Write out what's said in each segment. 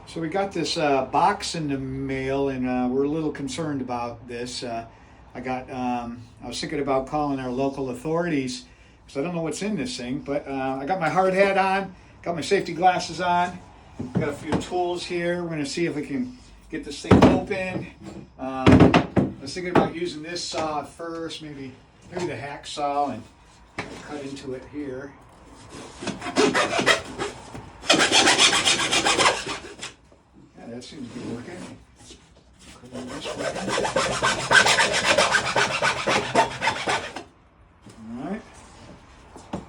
So we got this box in the mail, and we're a little concerned about this. I was thinking about calling our local authorities because I don't know what's in this thing. But I got my hard hat on, got my safety glasses on, got a few tools here. We're going to see if we can get this thing open. I was thinking about using this saw first, maybe the hacksaw, and cut into it here. Yeah, that seems to be working. Put it this way. All right.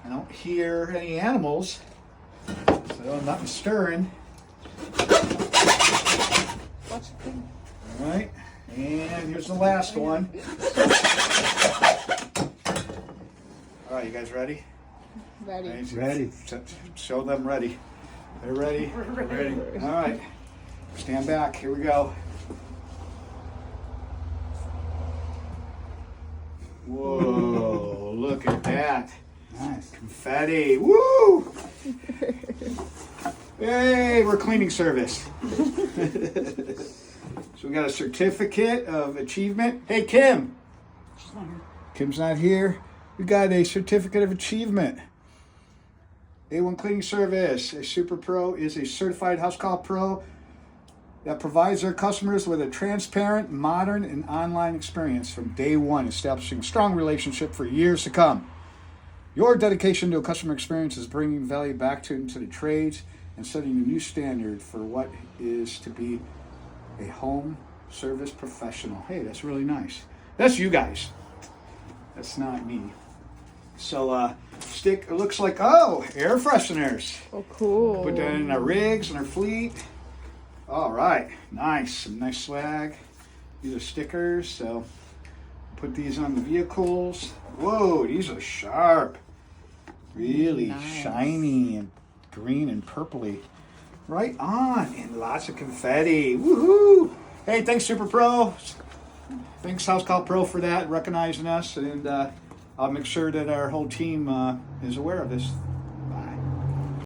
I don't hear any animals, so nothing stirring. All right, and here's the last one. All right, you guys ready? Ready. Ready. Show them ready. They're ready. We're ready. All right. Stand back. Here we go. Whoa, look at that. Nice. Confetti. Woo! Hey, we're cleaning service. So we got a certificate of achievement. Hey, Kim. Kim's not here. We got a certificate of achievement. A-1 cleaning service. A Superpro is a certified HouseCall Pro that provides their customers with a transparent, modern, and online experience from day one, establishing a strong relationship for years to come. Your dedication to a customer experience is bringing value back into the trades and setting a new standard for what is to be a home service professional. Hey, that's really nice. That's you guys. That's not me. So, it looks like, air fresheners. Oh, cool. Put that in our rigs and our fleet. All right, nice, some nice swag. These are stickers, so put these on the vehicles. Whoa, these are sharp. Really nice. Shiny and green and purpley. Right on, and lots of confetti. Woohoo! Hey, thanks Superpro. Thanks HouseCall Pro for that, recognizing us, and I'll make sure that our whole team is aware of this.